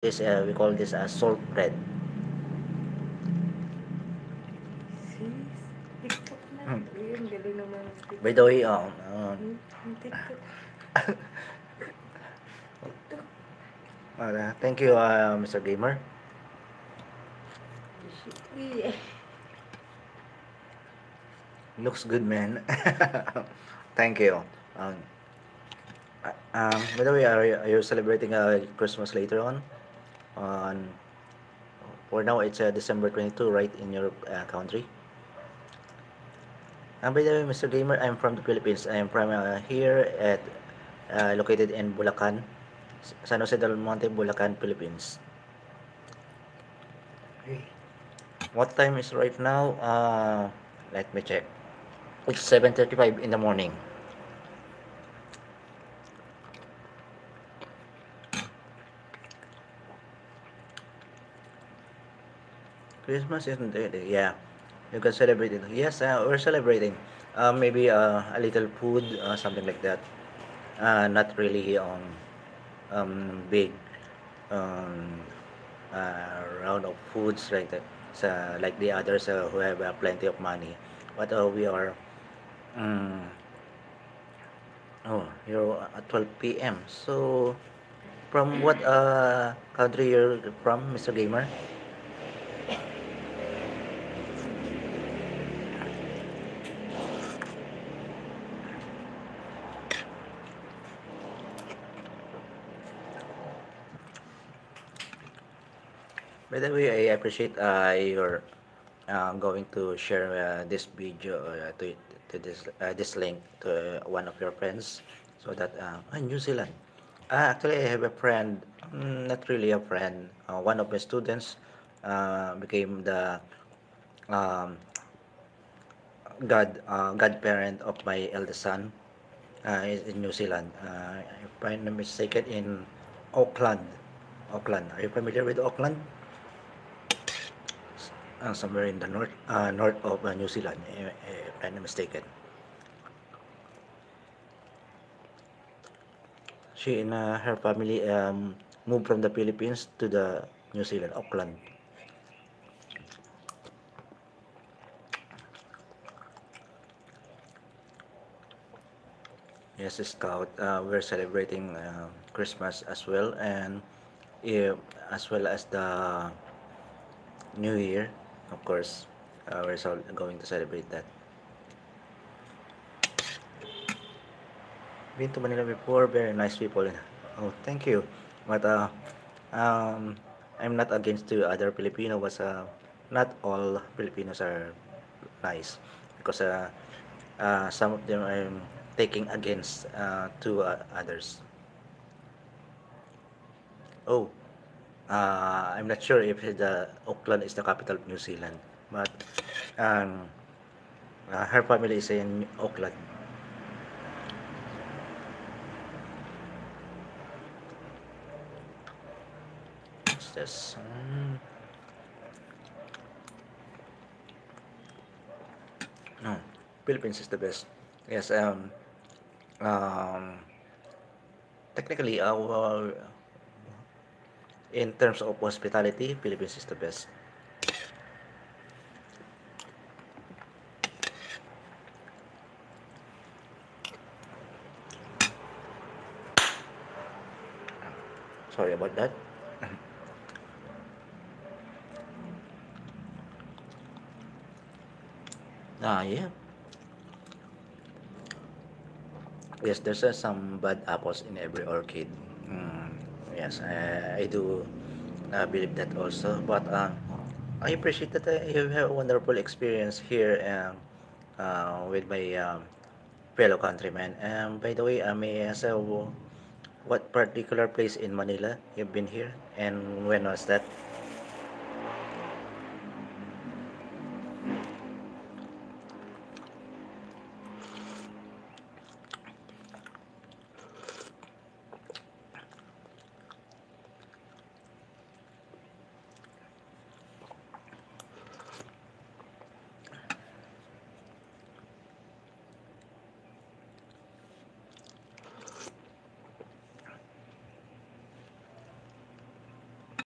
This we call this as salt bread. Sis, TikTok na. Uy, ang galing naman ng By the TikTok. way, Ang TikTok. TikTok. thank you, Mr. Gamer. Uy, Looks good, man. Thank you. Um, by the way, are you celebrating Christmas later on? On For now, it's December 22, right, in your country. And by the way, Mr. Gamer, I'm from the Philippines. I'm from here at located in Bulacan, San Jose del Monte, Bulacan, Philippines. What time is right now? Let me check. It's 7:35 in the morning. Christmas isn't it? Yeah, you can celebrate it. Yes, we're celebrating. Maybe a little food, something like that. Not really big um, round of foods like that. Like the others who have plenty of money. But we are. Um, oh, you're at 12 p.m. So, from what country you're from, Mr. Gamer? By the way, I appreciate your going to share this video to this link to one of your friends so that New Zealand. Actually, I have a friend, not really a friend. One of my students became the um, godparent of my eldest son is in New Zealand. If I'm not mistaken, in Auckland. Auckland. Are you familiar with Auckland? Somewhere in the north of New Zealand, if I'm not mistaken. She and her family moved from the Philippines to the New Zealand, Auckland. Yes, Scout. We're celebrating Christmas as well, and yeah, as well as the New Year, of course. Going to celebrate that. Been to Manila before, very nice people. Oh, thank you. But um, I'm not against to other Filipino, but not all Filipinos are nice because some of them are taking against to others. Oh, I'm not sure if the Auckland is the capital of New Zealand, but um, her family is in Auckland. What's this? No, Philippines is the best. Yes. Um, Technically, in terms of hospitality, Philippines is the best. Sorry about that. Yeah. Yes, there's some bad apples in every orchid. Mm, yes, I do believe that also. But I appreciate that you have a wonderful experience here with my fellow countrymen. By the way, may I ask what particular place in Manila you've been here and when was that?